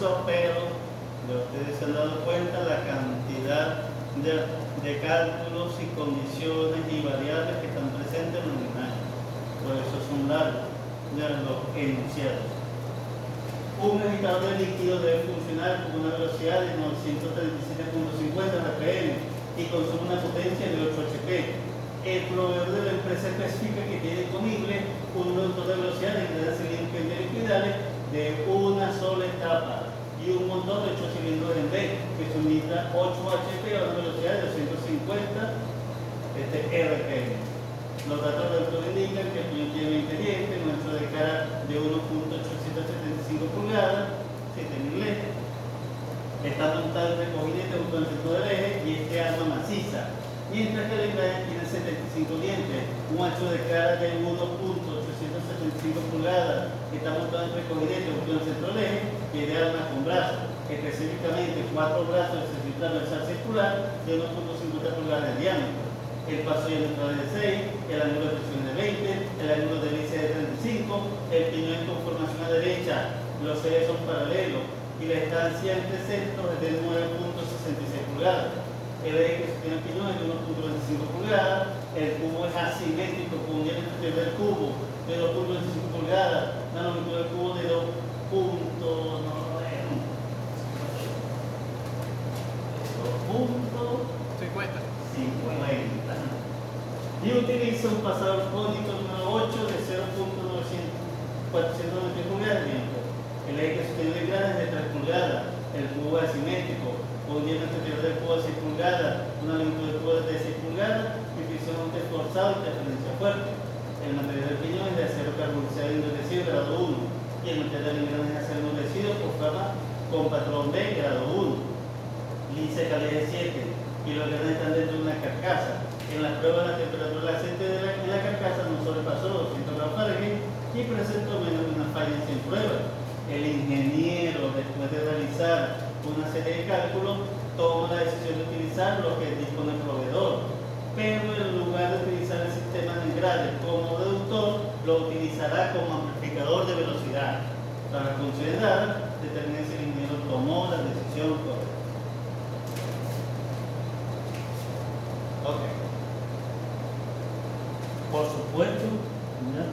eso, pero ustedes se han dado cuenta la cantidad de cálculos y condiciones y variables que están presentes en la imagen. Por eso son largos los enunciados. Un agitador de líquido debe funcionar con una velocidad de 937.50 rpm y consume una potencia de 8 HP. El proveedor de la empresa especifica que tiene disponible un motor de velocidad de engranes cilíndricos interliquidales de una sola etapa y un motor de 8 cilindros en B que suministra 8 HP a una velocidad de 250 rpm. Los datos del autor indican que el piñón tiene 20 dientes, un ancho de cara de 1.875 pulgadas, 7000 ejes. Está montado en recogidete junto al centro del eje y este arma maciza, mientras que el engrane tiene 75 dientes, un ancho de cara de 1.875 pulgadas, está montado en recogidete junto al centro del eje y de arma con brazos, específicamente 4 brazos de sección transversal circular de 1.50 pulgadas de diámetro. El paso diametral es de 6, el ángulo de presión es de 20, el ángulo de hélice es de 35, el piñón en conformación a derecha, los ejes son paralelos y la distancia entre centros es de 9.66 pulgadas. El eje que sostiene el piñón es de 1.25 pulgadas, el cubo es asimétrico con un diámetro del cubo de 2.25 pulgadas, la longitud del cubo de 2.50 y utiliza un pasador cónico número 8 de 0.490 pulgadas. El eje que sostiene el engrane es de 3 pulgadas, el cubo es asimétrico, con un diámetro exterior del cubo de 6 pulgadas, una longitud del cubo de 6 pulgadas y fricción forzado y interferencia fuerte. El material del piñón es de acero carbonizado endurecido grado 1 y el material del engrane es de acero endurecido por fama con patrón B grado 1. Lisa calidad 7 y los engranes están dentro de una carcasa. En las pruebas la temperatura latente de la carcasa no sobrepasó 200 grados Fahrenheit y presentó menos de una falla en 100 pruebas. El ingeniero, después de realizar una serie de cálculos, toma la decisión de utilizar lo que dispone el proveedor, pero en lugar de utilizar el sistema de engrane como deductor, lo utilizará como amplificador de velocidad. Para considerar, determinar si el ingeniero tomó la decisión correcta. Ok. Por supuesto, ¿ya?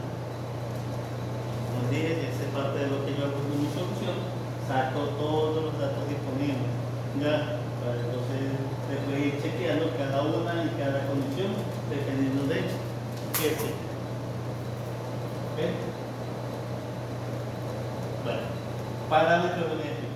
Como dije, esa es parte de lo que yo hago en mi solución, saco todos los datos disponibles, ¿ya? Para entonces después ir chequeando cada una y cada condición dependiendo de qué sí. ¿Ok? Bueno, parámetros geométricos.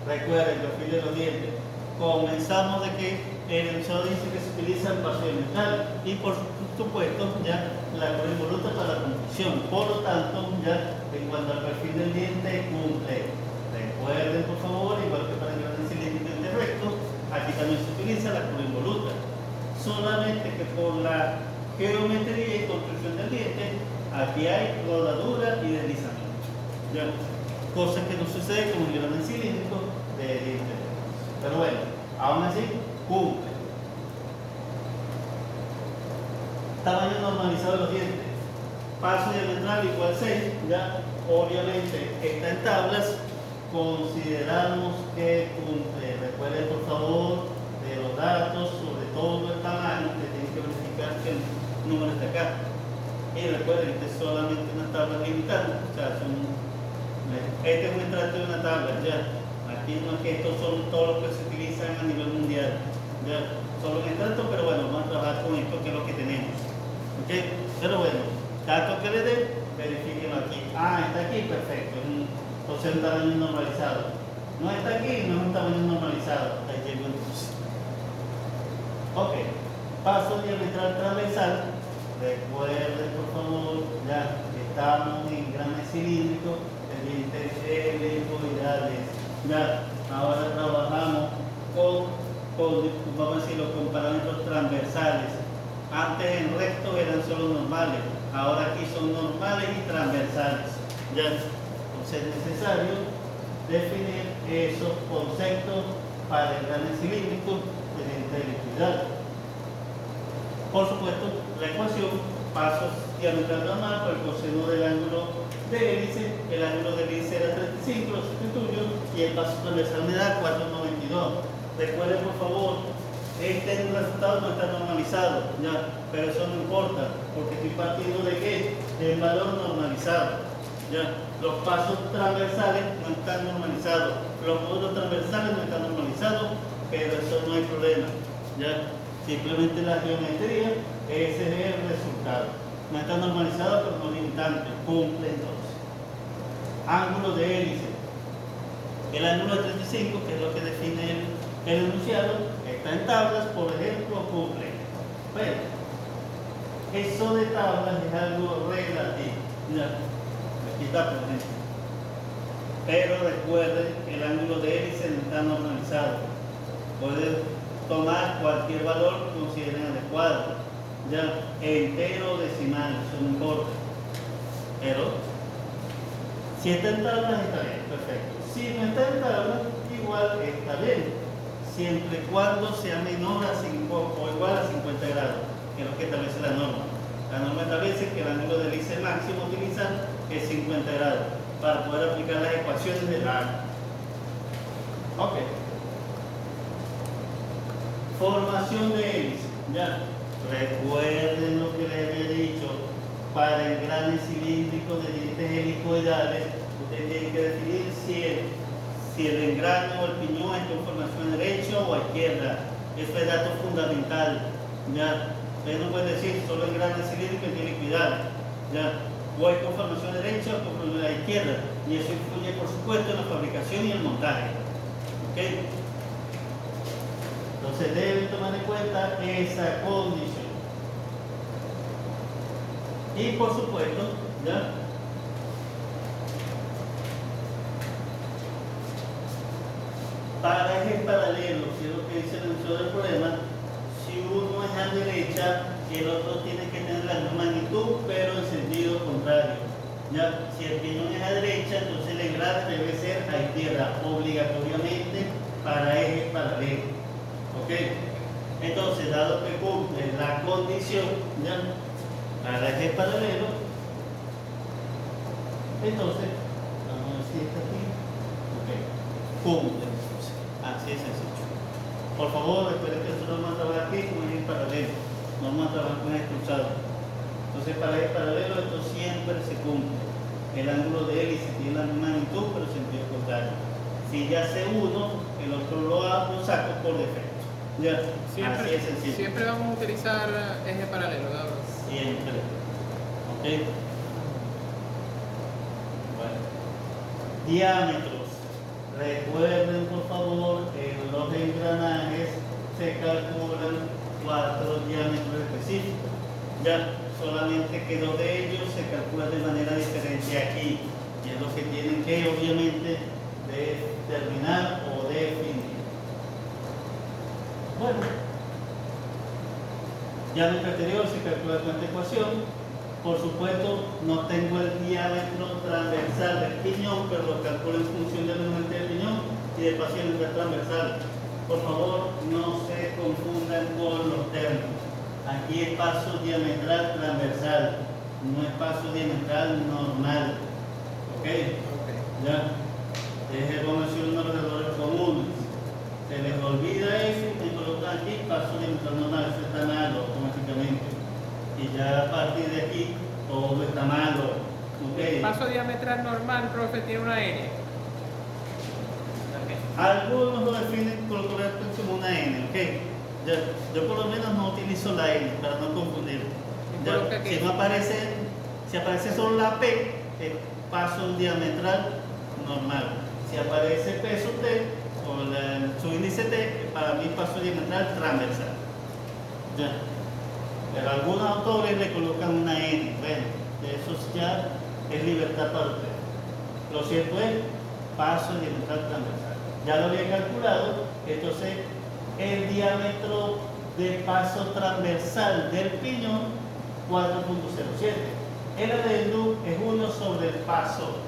Recuerden, perfil de los dientes. Comenzamos de que el enunciado dice que se utiliza el paso diametral y por supuesto ya la curva involuta para la conclusión. Por lo tanto, ya en cuanto al perfil del diente cumple. Recuerden por favor, igual que para el engrane cilíndrico recto, aquí también se utiliza la curva involuta. Solamente que por la geometría y construcción del diente, aquí hay rodadura y deslizamiento. ¿Ya? Cosa que no sucede con el engrane cilíndrico de diente. Pero bueno, aún así cumple. Tamaño normalizado de los dientes. Paso diametral igual 6. Ya, obviamente está en tablas. Consideramos que cumple. Recuerden por favor de los datos, sobre todo el tamaño, que tienen que verificar que el número está acá. Y recuerden que es solamente una tabla limitada. O sea, este es un extracto de una tabla. Ya. Aquí no es que estos son todos los que se utilizan a nivel mundial. Ya. Solo un extracto, pero bueno, vamos a trabajar con esto que es lo que tenemos. ¿Ok? Pero bueno, datos que le dé, verifíquenlo aquí. Ah, está aquí, perfecto. Entonces un tamaño normalizado. No está aquí, no es un tamaño normalizado. Ahí llegó entonces. Ok. Paso diametral transversal. Recuerden por favor, ya estamos en engranes cilíndricos, dientes helicoidales. Ya, ahora trabajamos vamos a decirlo, con parámetros transversales. Antes en recto eran solo normales, ahora aquí son normales y transversales. Ya, entonces es necesario definir esos conceptos para el engrane cilíndrico de diente helicoidal. Por supuesto, la ecuación, pasos diametral normal por el coseno del ángulo de hélice, el ángulo de hélice era 35 35, lo sustituyo y el paso transversal me da 4,92. Recuerden por favor, este resultado no está normalizado, ¿ya? Pero eso no importa, porque estoy partiendo de qué? Del valor normalizado, ¿ya? Los pasos transversales no están normalizados, los módulos transversales no están normalizados, pero eso no hay problema, ¿ya? Simplemente la geometría, ese es el resultado. No está normalizado, pero no limitante, cumple entonces. Ángulo de hélice. El ángulo de 35, que es lo que define el enunciado, está en tablas, por ejemplo, cumple. Pero eso de tablas es algo relativo. ¿Ya? Aquí está, por ejemplo. Pero recuerden que el ángulo de hélice no está normalizado. Pueden tomar cualquier valor que consideren adecuado. Ya, entero o decimal, eso no importa. Pero si está en tablas está bien, perfecto. Si no está en tablas, igual está bien, siempre y cuando sea menor a 5 o igual a 50 grados, que es lo que establece la norma. La norma establece que el ángulo de hélice máximo a utilizar es 50 grados para poder aplicar las ecuaciones del ángulo. Ok. Formación de hélice. Ya. Recuerden lo que les había dicho. Para engranes cilíndricos de dientes helicoidales, ustedes tienen que definir si el engrane o el piñón está en formación derecha o a izquierda. Eso es dato fundamental. ¿Ya? Ustedes no pueden decir solo engranes cilíndricos y helicoidales. ¿Ya? O es con formación derecha o con formación izquierda. Y eso influye, por supuesto, en la fabricación y el montaje. ¿Ok? Entonces deben tomar en cuenta esa condición. Y por supuesto, ¿ya? Para ejes paralelos, que es lo que dice el enunciado del problema, si uno es a derecha, el otro tiene que tener la misma magnitud, pero en sentido contrario. ¿Ya? Si el piñón es a derecha, entonces el engrane debe ser a izquierda, obligatoriamente para ejes paralelos. ¿Ok? Entonces, dado que cumple la condición, ¿ya? Para eje paralelo, entonces, vamos a decir esto aquí, ok, cumple entonces, así es sencillo. Por favor, recuerden que nosotros vamos a trabajar aquí con eje paralelo, no vamos a trabajar con eje cruzado. Entonces, para eje paralelo, esto siempre se cumple. El ángulo de hélice tiene la misma magnitud, pero en sentido contrario. Si ya sé uno, el otro lo saco por defecto. Ya, siempre, así es sencillo. Siempre vamos a utilizar eje paralelo, ¿verdad? Siempre. ¿Ok? Bueno. Diámetros. Recuerden, por favor, que en los engranajes se calculan 4 diámetros específicos. Ya, solamente que 2 de ellos se calculan de manera diferente aquí. Y es lo que tienen que, obviamente, determinar o definir. Bueno, diámetro exterior se calcula con esta ecuación. Por supuesto, no tengo el diámetro transversal del piñón, pero lo calculo en función del elemento del piñón y de paso el transversal. Por favor, no se confundan con los términos. Aquí es paso diametral transversal, no es paso diametral normal. ¿Ok? ¿Ya? Es como decir uno de los errores comunes. Se les olvida eso y me colocan aquí paso diametral normal, eso está mal automáticamente. Y ya a partir de aquí todo está malo. ¿Okay? Paso diametral normal, profe, tiene una N. Algunos lo definen correctamente como una N, ¿ok? Yo por lo menos no utilizo la N para no confundir. Si no aparece, si aparece solo la P, es paso diametral normal. Si aparece P sub T, o su índice T, para mí paso diametral transversal. ¿Ya? Pero algunos autores le colocan una N. Bueno, eso ya es libertad para usted. Lo cierto es paso diametral transversal. Ya lo había calculado, entonces el diámetro de paso transversal del piñón 4.07. El adendum es 1 sobre el paso,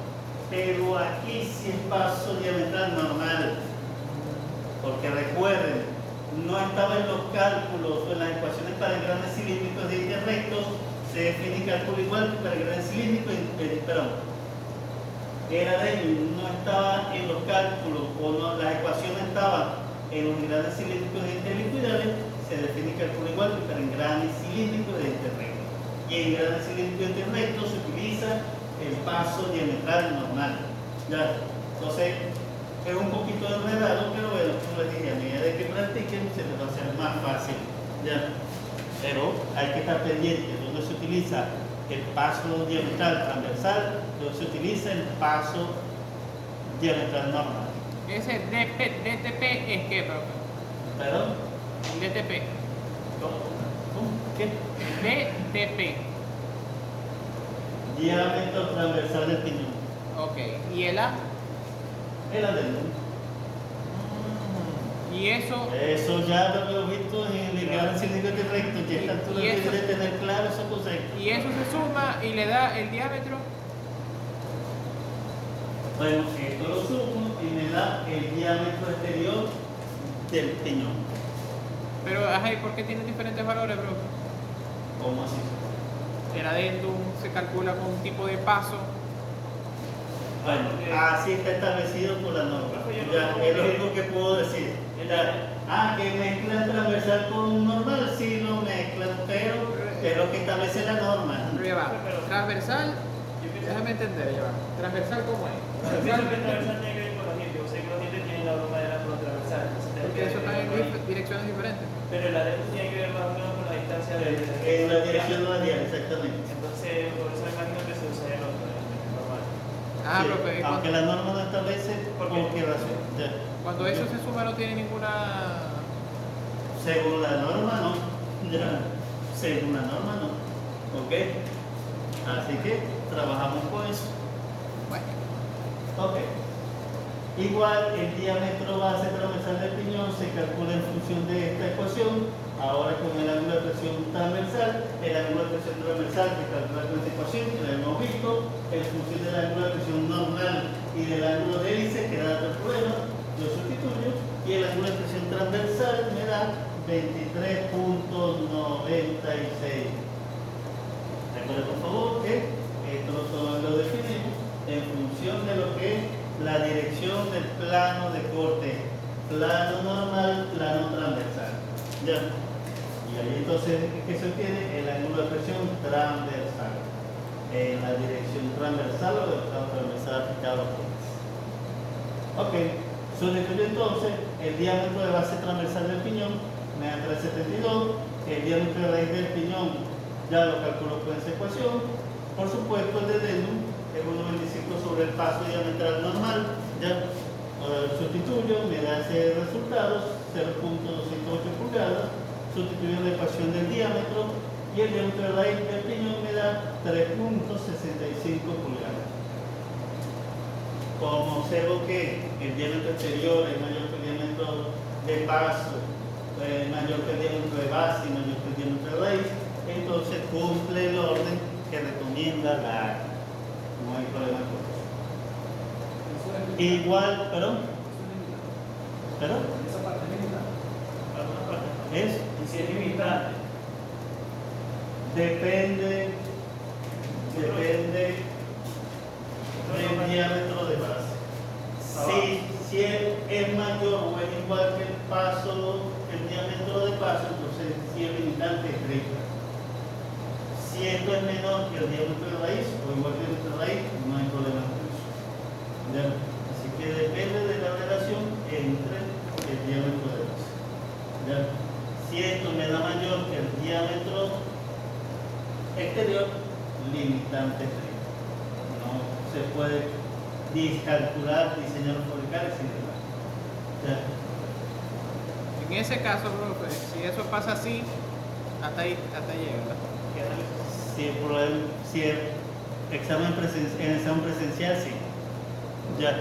pero aquí sí es paso diametral normal. Porque recuerden, no estaba en los cálculos o en las ecuaciones para engranes cilíndricos de dientes rectos, se define cálculo igual que para engranes cilíndricos, el adendum no estaba en los cálculos o no, las ecuaciones estaban en los granes cilíndricos de dientes helicoidales, se define cálculo igual, pero en granes cilíndricos de dientes rectos. Y en granes cilíndricos de dientes rectos se utiliza el paso diametral normal. ¿Ya? Entonces, es un poquito enredado, pero bueno, como les dije, a medida de que practiquen, se les va a hacer más fácil. ¿Ya? Pero hay que estar pendiente donde se utiliza el paso diametral transversal, donde se utiliza el paso diametral normal. Ese DTP es qué, profe? ¿Perdón? DTP. ¿Cómo? ¿Qué? DTP. Diámetro transversal del piñón. Ok. ¿Y el A? El adendum. Y eso. Eso ya lo hemos visto en el gran cilíndrico de recto. Ya a esta altura y eso- debe tener claro ese concepto. Y eso se suma y le da el diámetro. Bueno, esto lo sumo y me da el diámetro exterior del piñón. Pero, ajá, ¿y por qué tiene diferentes valores, profe? ¿Cómo así? El adendum se calcula con un tipo de paso. Bueno, así está establecido por la norma. Ya, es lo único que puedo decir. Ya, que mezclan transversal con normal, sí lo mezclan, pero es lo que establece la norma. Pero ya va. Transversal. Déjame entender, ya va. Transversal, ¿cómo es? Yo pienso que transversal tiene que ver con los dientes. Yo sé que los dientes tienen la broma de la transversal. Porque eso está en direcciones diferentes. Pero el adentro tiene que ver más o menos con la distancia de En la dirección radial, exactamente. Entonces, por eso me imagino que se usa el otro, el normal. Ah, Sí, profe, ¿y aunque la norma no establece por ¿Por qué? qué razón. Ya. cuando eso se suma no tiene ninguna. Según la norma no. Ya. Según la norma no. ¿Ok? Así que trabajamos con eso. Bueno, Ok. Igual el diámetro base transversal del piñón se calcula en función de esta ecuación. Ahora con el ángulo de presión transversal, el ángulo de presión transversal que calcula con esta ecuación, que la hemos visto, en función del ángulo de presión normal y del ángulo de hélice, que da otro problema, lo sustituyo, y el ángulo de presión transversal me da 23.96. Recuerden por favor que esto lo definimos en función de lo que es la dirección del plano de corte, plano normal, plano transversal. Ya. Y ahí entonces, ¿qué se obtiene? El ángulo de presión transversal. En la dirección transversal o del plano transversal aplicado a los cortes. Ok. Sustituyo entonces el diámetro de base transversal del piñón, me da 372. El diámetro de raíz del piñón, ya lo calculo con esa ecuación. Por supuesto, el de adendum es 1,25 sobre el paso diametral normal. Ya sustituyo, me da ese resultado, 0.208 pulgadas. Sustituyo la ecuación del diámetro y el diámetro de raíz del piñón me da 3.65 pulgadas. Como observo que el diámetro exterior es mayor que el diámetro de paso, mayor que el diámetro de base y mayor que el diámetro de raíz, entonces cumple el orden que recomienda la ARA. No hay problema con eso. Igual, ¿perdón? ¿Perdón? Alguna parte. Es, Y si es limitante. depende del diámetro de base. Si es mayor o es igual que el paso, el diámetro de paso, entonces si es limitante es recta. Si esto es menor que el diámetro de raíz o igual que el diámetro de raíz, no hay problema con eso. ¿Ya? Así que depende de la relación entre el diámetro de base. ¿Ya? Si esto me da mayor que el diámetro exterior, limitante recta. No se puede discalcular, diseñar o fabricar sin demás. ¿Ya? en ese caso, profe, si eso pasa así, hasta ahí llega, ¿verdad? Si el examen presencial, sí. Ya.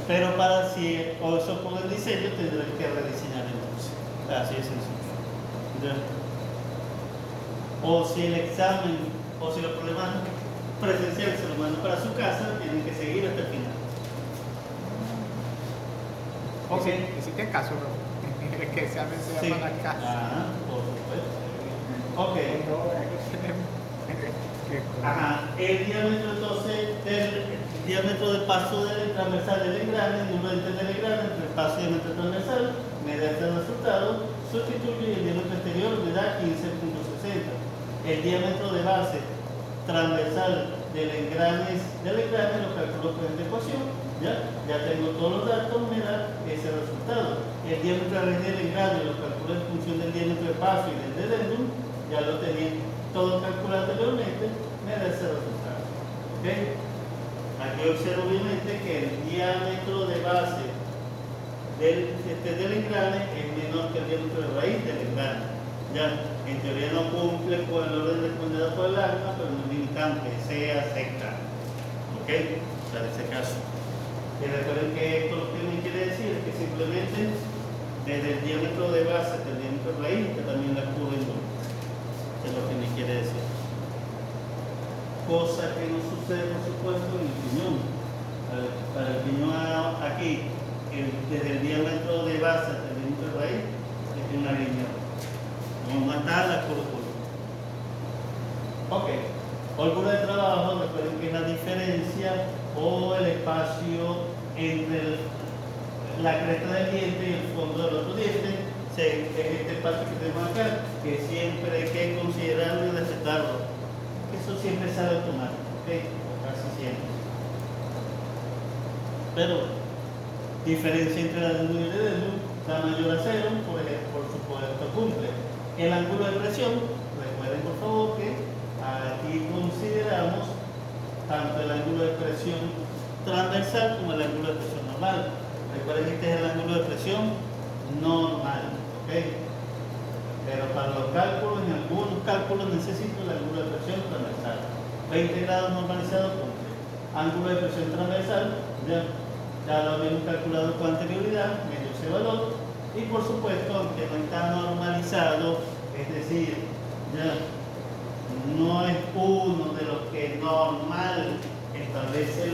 Pero para si o eso con el diseño tendrán que rediseñar entonces. Así es sencillo. Ya. O si el examen o si los problemas presenciales se los mandan para su casa, tienen que seguir hasta el final. Ok. Hiciste caso, profe. Que se llama Sí. la casa. Ajá, por supuesto. Ok. Que Ajá, el diámetro entonces del diámetro de paso del transversal del engrane, el número del engrane entre el paso y el diámetro transversal, me da este resultado, sustituye el diámetro exterior, me da 15.60. El diámetro de base transversal del engrane lo calculo con esta ecuación, ya tengo todos los datos, me da ese resultado. El diámetro del engrane lo calculo en función del diámetro de paso y del dedendum, ya lo tenía todo calculado anteriormente, me da ese resultado. ¿Okay? Aquí observo obviamente que el diámetro de base del engrane es menor que el diámetro de raíz del engrane. Ya, en teoría no cumple con el orden recomendado por el ACMA, pero no es limitante, se acepta. ¿Ok? Para ese caso. Y recuerden que esto lo que me quiere decir es que simplemente desde el diámetro de base hasta el diámetro de raíz, que también la curva en doble. Es lo que me quiere decir. Cosa que no sucede, por supuesto, en el piñón. Para el piñón aquí, desde el diámetro de base hasta el diámetro de raíz, es una línea. Vamos a matar la curva. Ok. Holgura de trabajo, recuerden que es la diferencia o el espacio entre la cresta del diente y el fondo del otro diente. Es este espacio que tenemos acá, que siempre hay que considerarlo y respetarlo. Eso siempre sale automático, ¿ok? Casi siempre. Pero, diferencia entre la dedum y el dedum, la mayor a 0, por supuesto cumple. El ángulo de presión, recuerden por favor que aquí consideramos tanto el ángulo de presión transversal como el ángulo de presión normal. Recuerden que este es el ángulo de presión normal, ¿ok? Pero para los cálculos, en algunos cálculos necesito el ángulo de presión transversal. 20 grados normalizado cumple. Ángulo de presión transversal, ya lo habíamos calculado con anterioridad, medio ese valor. Y por supuesto, aunque no está normalizado, es decir, ya no es uno de los que normal establece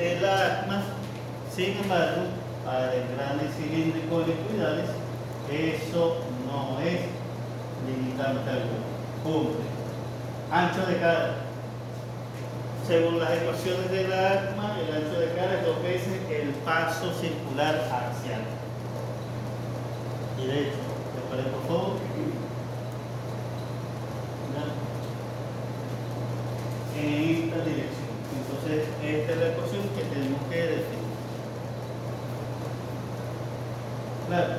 el ACMA, sin embargo, para el engrane cilíndrico de liquidales, eso no es limitante alguno. Cumple. Ancho de cara. Según las ecuaciones de la ACMA, el ancho de cara es 2 veces el paso circular axial. Y de hecho, recuerden por favor, en esta dirección. Entonces, esta es la ecuación que tenemos que definir. Claro,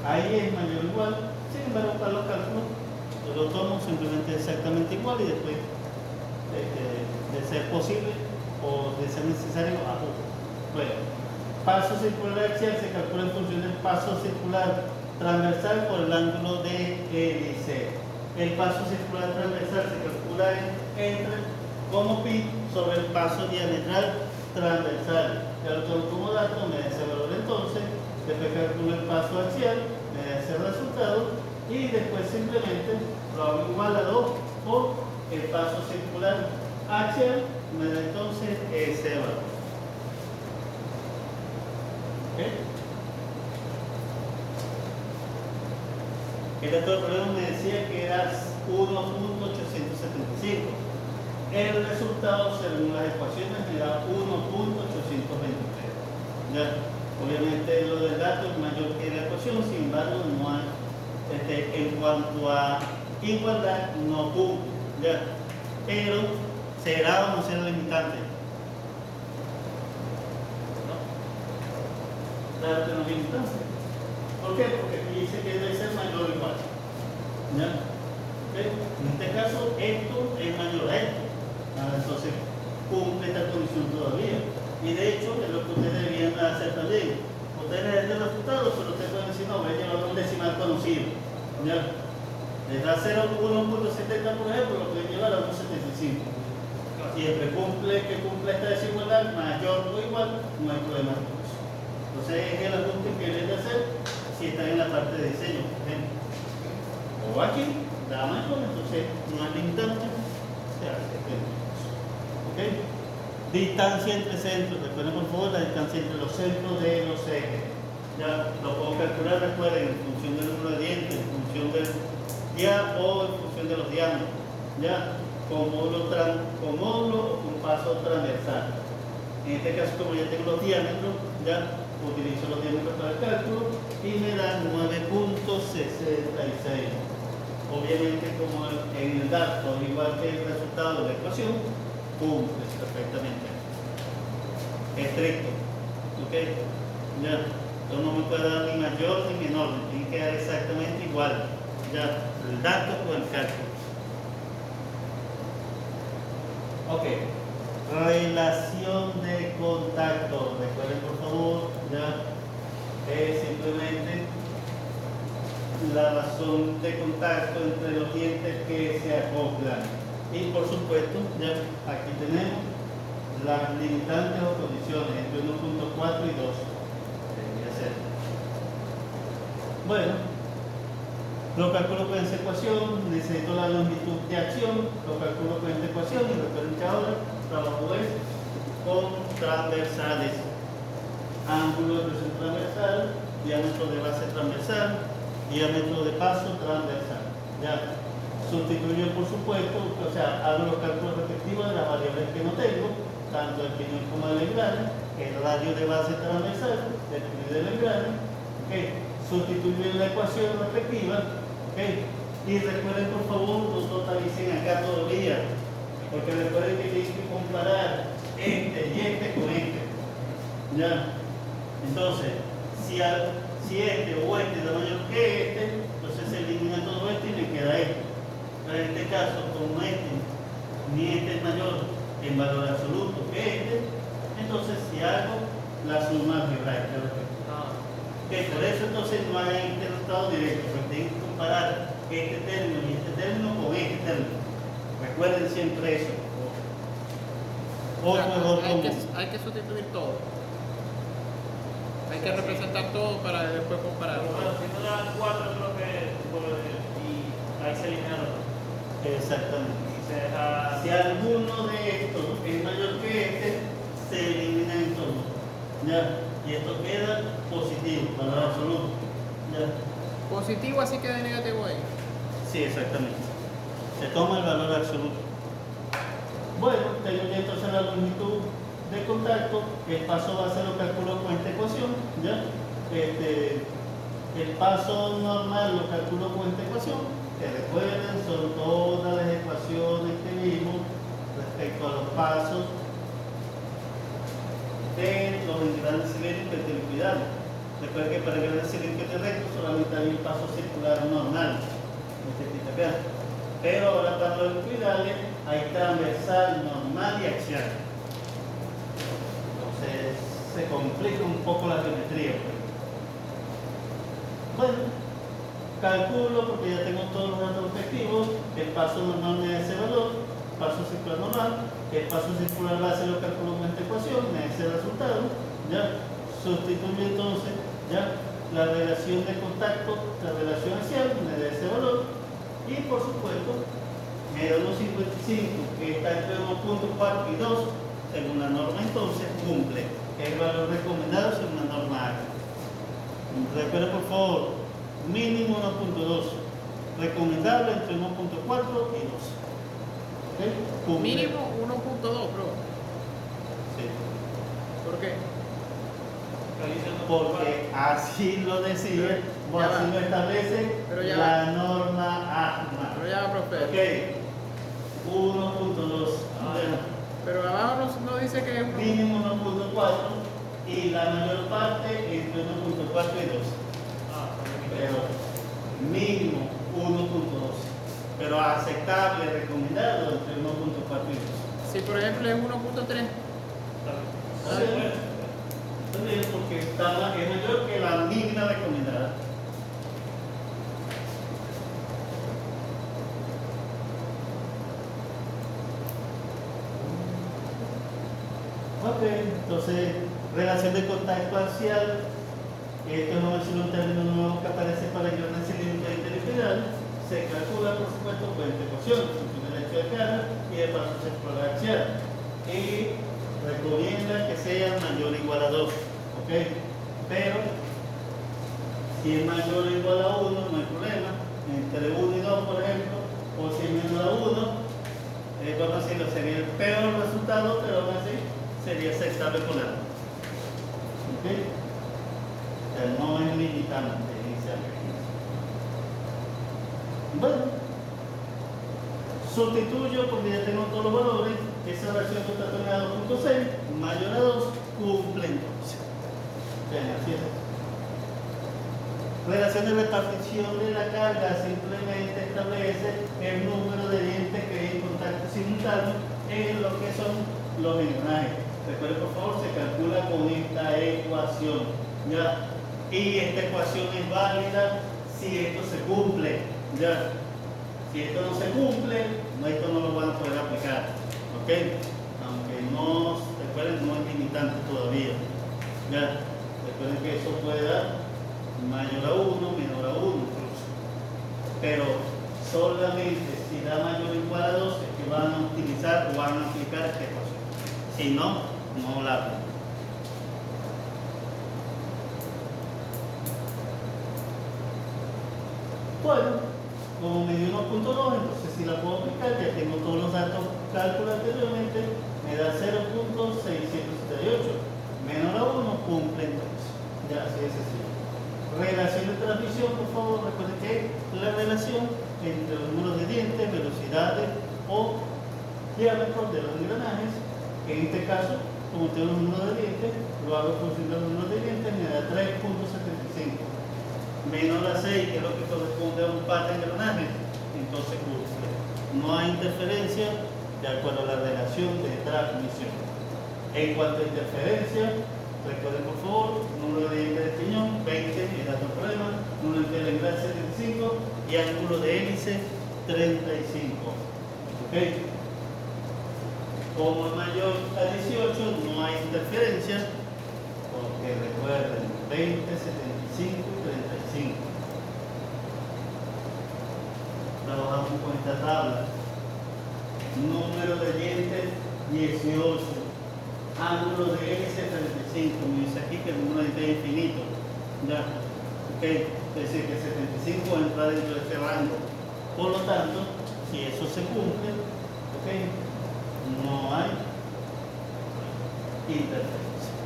ahí es mayor o igual, sin embargo, para los cálculos, yo lo tomo simplemente exactamente igual y después, de ser posible o de ser necesario, ajuste. Bueno, paso circular axial se calcula en función del paso circular transversal por el ángulo de hélice. El paso circular transversal se calcula entre como pi sobre el paso diametral transversal. Ya lo tomo como dato, me da ese valor entonces, después calculo el paso axial, me da ese resultado y después simplemente lo hago igual a 2 por el paso circular axial, me da entonces ese valor. ¿Okay? El otro problema me decía que era 1.875. El resultado, según las ecuaciones, me da 1.823. Ya, obviamente lo del dato es mayor que la ecuación, sin embargo, no hay, en cuanto a igualdad, no cumple. Ya, pero será o no será limitante. ¿No? Claro que no es limitante. ¿Por qué? Porque aquí dice que debe ser mayor o igual. ¿Ya? ¿Okay? En este caso, esto es mayor a esto. Entonces, cumple esta condición todavía. Y de hecho, es lo que ustedes deberían hacer también. Ustedes les den los resultados, pero ustedes pueden decir, no, voy a llevar un decimal conocido. ¿Ya? Les da 1.70, por ejemplo, lo pueden llevar a 1.75. Siempre que cumple esta desigualdad, mayor o igual, no hay problema con eso. Entonces, es el ajuste que deben de hacer si están en la parte de diseño, por ejemplo. O aquí, da mayor, entonces no es limitante, se hace. ¿Okay? Distancia entre centros, recuerden por favor la distancia entre los centros de los ejes. Ya lo puedo calcular, recuerden, en función del número de dientes, en función del o en función de los diámetros. Ya, con módulo o con paso transversal. En este caso, como ya tengo los diámetros, ya utilizo los diámetros para el cálculo y me dan 9.66. Obviamente, como en el dato, igual que el resultado de la ecuación, cumple perfectamente. Estricto. ¿Ok? Ya. Entonces no me puede dar ni mayor ni menor, me tiene que dar exactamente igual. Ya, el dato o el cálculo. Ok. Relación de contacto. Recuerden por favor, ya es simplemente la razón de contacto entre los dientes que se acoplan. Y por supuesto, ya aquí tenemos las limitantes o condiciones entre 1.4 y 2. Debería ser. Bueno, lo calculo con esta ecuación, necesito la longitud de acción, lo calculo con esta ecuación y recuerden que ahora trabajo es con transversales. Ángulo de presión transversal, diámetro de base transversal, diámetro de paso transversal. Ya. Sustituyo por supuesto, o sea, hago los cálculos respectivos de las variables que no tengo, tanto el piñón como el Lagrange, el radio de base transversal, el piñón de Lagrange, ¿okay? Sustituyo en la ecuación respectiva, ¿okay? Y recuerden por favor, no totalicen acá todavía, porque recuerden que tienen que comparar este y este con este. ¿Ya? Entonces, si este o este es mayor que este, entonces se elimina todo esto y me queda este. Pero en este caso, como este ni este es mayor en valor absoluto que este, entonces si hago la suma algebraica. Por eso entonces no hay este resultado directo, porque tengo que comparar este término y este término con este término. Recuerden siempre eso. Otro error común. Hay que sustituir todo. Hay que representar todo para después compararlo. Bueno, si no dan 4, creo que y ahí se elimina los dos. Exactamente. Y se deja. Si alguno de estos es mayor que este, se elimina en todo. ¿Ya? Y esto queda positivo, valor absoluto. ¿Ya? Positivo, así queda negativo ahí. Sí, exactamente. Se toma el valor absoluto. Bueno, tengo ya entonces la longitud de contacto. El paso base lo calculo con esta ecuación. ¿Ya? El paso normal lo calculo con esta ecuación. Que recuerden, son todas las ecuaciones que vimos respecto a los pasos de los grandes cilíndricos de liquidar. Recuerden que para el gran cilíndrico recto solamente hay un paso circular normal, pero ahora para los liquidales hay transversal, normal y axial. Entonces se complica un poco la geometría. Bueno, calculo porque ya tengo todos los datos respectivos. El paso normal me da ese valor, paso circular normal, el paso circular base lo calculo con esta ecuación, me da ese resultado. Ya sustituyo entonces ya la relación de contacto, la relación axial, me da ese valor. Y por supuesto, me da 1.55, que está entre 1.4 y 2, según la norma entonces cumple, que es el valor recomendado según la norma A. Recuerden por favor, mínimo 1.2, recomendable entre 1.4 y 2. ¿Okay? Cumple. Mínimo 1.2, bro. Sí. ¿Por qué? Porque así lo decide, o Ya así va. lo establece Pero ya la norma ACMA. Pero ya va, profe. Ok, 1.2. Pero abajo no dice que es uno. Mínimo 1.4 y la mayor parte entre 1.4 y 2. Pero mínimo 1.2. Pero aceptable, recomendado entre 1.4 y 2. Si por ejemplo es 1.3. Entonces, porque es mayor que la mínima recomendada. Ok, entonces, relación de contacto axial. Esto no es un término nuevo que aparece para el gran cilíndrico interespinal. Se calcula, por supuesto, con esta ecuación, el derecho de cara y el paso circular axial. Y recomienda que sea mayor o igual a 2. ¿Ok? Pero, si es mayor o igual a 1, no hay problema. Entre 1 y 2, por ejemplo, o si es menor a 1, vamos a decirlo, sería el peor resultado, pero aún así sería aceptable por la norma. ¿Ok? O sea, no es limitante inicialmente. Bueno, sustituyo porque ya tengo todos los valores. Esa relación constatórica a 2.6 mayor a 2 cumple entonces. Vean, así es. Relación de repartición de la carga simplemente establece el número de dientes que hay en contacto simultáneo en lo que son los engranajes. Recuerden, por favor, se calcula con esta ecuación. ¿Ya? Y esta ecuación es válida si esto se cumple. ¿Ya? Si esto no se cumple, esto no lo van a poder aplicar. ¿Ok? Aunque no, recuerden, no es limitante todavía. ¿Ya? Recuerden que eso puede dar mayor a 1, menor a 1 incluso. Pero solamente si da mayor o igual a 2 es que van a utilizar o van a aplicar esta ecuación. Si no, no la aplican. Bueno, como me dio 1.2, entonces si la puedo aplicar, ya tengo todos los datos cálculos anteriormente, me da 0.678. Menor a 1 cumple entonces. Ya, así de sencillo. Relación de transmisión, por favor, recuerden que la relación entre los números de dientes, velocidades o diámetros de los engranajes. En este caso, como tengo los números de dientes, lo hago función de los números de dientes, me da 3.75. Menor a 6, que es lo que corresponde a un par de engranajes, entonces cumple. No hay interferencia de acuerdo a la relación de transmisión. En cuanto a interferencia, recuerden por favor, número de dientes de piñón, 20, es dato problema, número de engranaje 75 y ángulo de hélice 35. ¿Ok? Como es mayor a 18, no hay interferencia, porque recuerden, 20, 75 y 35. Trabajamos con esta tabla. Número de dientes 18. Ángulo de hélice 35, me dice aquí que el número de dientes es infinito. Ya, ok, es decir que 75 entra dentro de este rango. Por lo tanto, si eso se cumple, ok, no hay interferencia.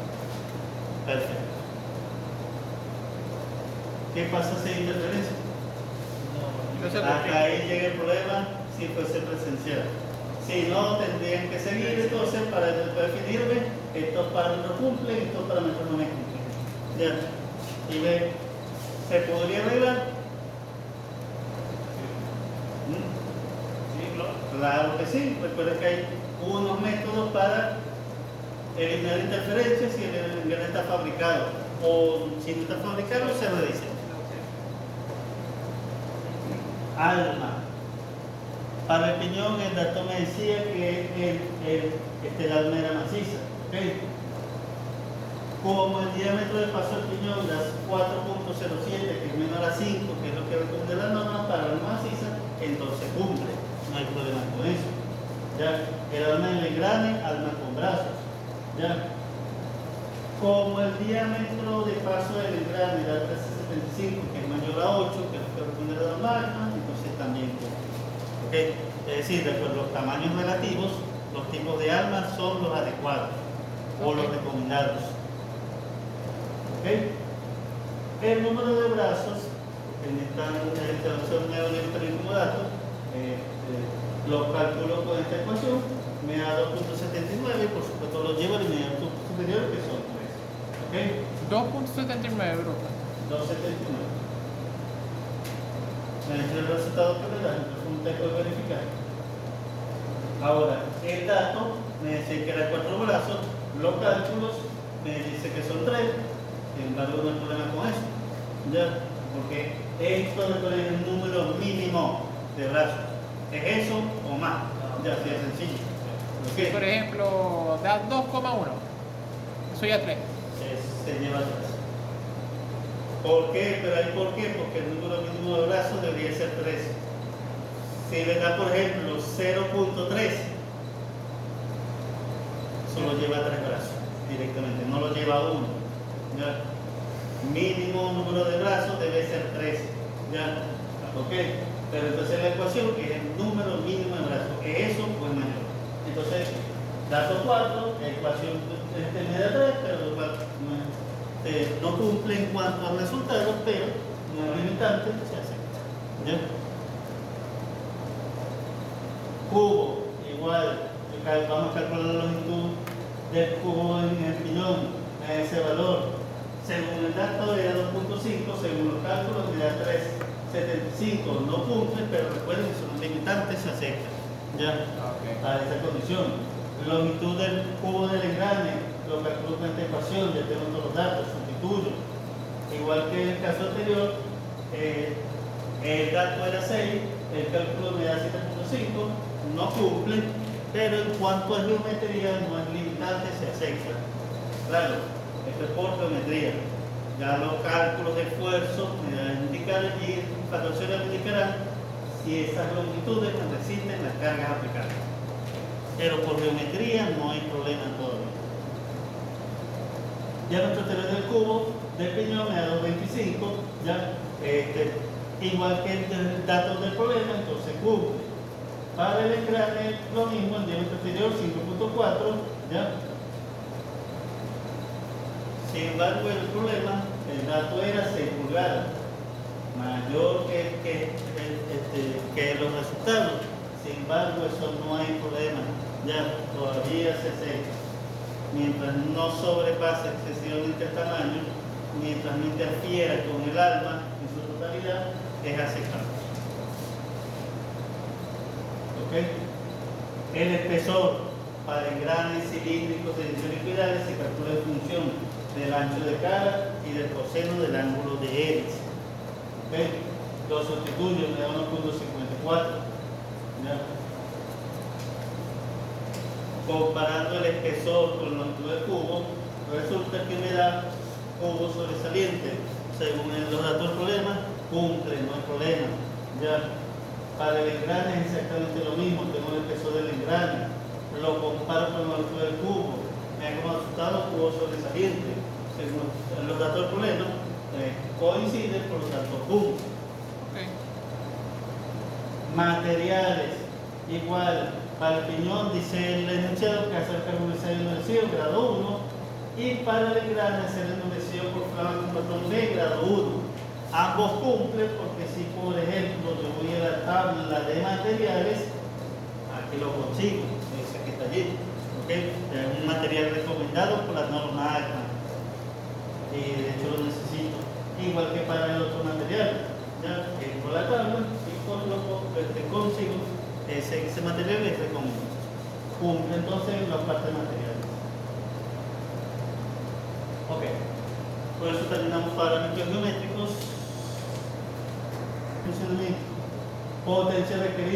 Perfecto. ¿Qué pasa si hay interferencia? Entonces, Acá ahí llega el problema si fuese presencial. Si no, tendrían que seguir entonces para definirme estos parámetros cumplen, estos parámetros no me cumplen. Ya. Y ve, ¿se podría arreglar? Sí, claro. Claro que sí. Recuerden que hay unos métodos para eliminar interferencias si el engranaje está fabricado. O si no está fabricado, se rediseña. Alma. Para el piñón, el dato me decía que el alma era maciza. ¿Okay? Como el diámetro de paso del piñón da 4.07, que es menor a 5, que es lo que responde la norma para la maciza, entonces cumple. No hay problema con eso. ¿Ya? El alma en el engrane, alma con brazos. ¿Ya? Como el diámetro de paso del engrane da 13.75, que es mayor a 8, que es lo que responde a la norma, entonces también cumple. ¿Okay? Es decir, de acuerdo a los tamaños relativos, los tipos de armas son los adecuados o los recomendados. ¿Okay? El número de brazos, en esta opción neoelectrónica como dato, lo calculo con esta ecuación, me da 2.79 y por supuesto lo llevo al inmediato superior que son 3. ¿Okay? 2.79, bro. 2.79. El resultado que me da, entonces un texto de verificar. Ahora, el dato me dice que era 4 brazos, los cálculos me dice que son 3, sin embargo no hay problema con eso, ¿ya? Porque esto es el número mínimo de brazos, ¿es eso o más? Ya, así de sencillo. Si, por ejemplo, da 2,1, eso ya 3. Se lleva 3. ¿Por qué? Pero hay por qué, porque el número mínimo de brazos debería ser 3. Si le da, por ejemplo, 0.3, solo lleva 3 brazos directamente, no lo lleva 1. ¿Ya? Mínimo número de brazos debe ser 3. ¿Ya? ¿Ok? Pero entonces la ecuación es el número mínimo de brazos, es eso o es mayor. Entonces, dato 4, ecuación media 3, pero no cumple en cuanto al resultado, pero no es limitante, se acepta. ¿Ya? Cubo, igual, vamos a calcular la longitud del cubo en el piñón, a ese valor. Según el dato era 2.5, según los cálculos era 3.75, no cumple, pero recuerden que son limitantes, se acepta. ¿Ya? Ok. A esa condición. Longitud del cubo del engrane, lo calculo con esta ecuación, ya tengo todos los datos, sustituyo. Igual que en el caso anterior, el dato era 6, el cálculo me da 7.5, no cumple, pero en cuanto a geometría no es limitante, se acepta. Claro, esto es por geometría. Ya los cálculos de esfuerzo me dan a indicar y factores me indicarán si esas longitudes me resisten las cargas aplicadas. Pero por geometría no hay problema todavía. Ya nuestro teorema del cubo del piñón me da 2.25, ya igual que el dato del problema, entonces cumple. Para el engrane lo mismo, el diámetro exterior 5.4, ya. Sin embargo, el problema, el dato era 6 pulgadas, mayor que los resultados. Sin embargo, eso no hay problema, ya todavía se acepta. Mientras no sobrepase excesivamente el tamaño, mientras no interfiera con el alma en su totalidad, es aceptable. ¿Ok? El espesor para engranes cilíndricos de edición equidales se calcula en función del ancho de cara y del coseno del ángulo de hélice. ¿Ok? Lo sustituyo, me da 1.54. ¿Ya? Comparando el espesor con la longitud del cubo, resulta que me da cubo sobresaliente. Según los datos del problema, cumple, no hay problema. ¿Ya? Para el engrane es exactamente lo mismo, tengo el espesor del engrane, lo comparo con la longitud del cubo, me da como resultado cubo sobresaliente. Según los datos del problema, coinciden, por lo tanto, cumple. Okay. Materiales, igual, para el piñón dice el enunciado que hace el carbonizado endurecido, grado 1, y para el engrane hacer el endurecido por flama con patrón B, grado 1. Ambos cumplen porque si, por ejemplo, yo voy a la tabla de materiales, aquí lo consigo, ese que está allí, ¿okay? Es un material recomendado por la norma ACMA, y de hecho lo necesito, igual que para el otro material, ya por la tabla y por lo que consigo, ese material es recomendado. Cumple entonces la parte de materiales. Ok, por eso terminamos parámetros geométricos. Funcionamiento. Potencia requerida.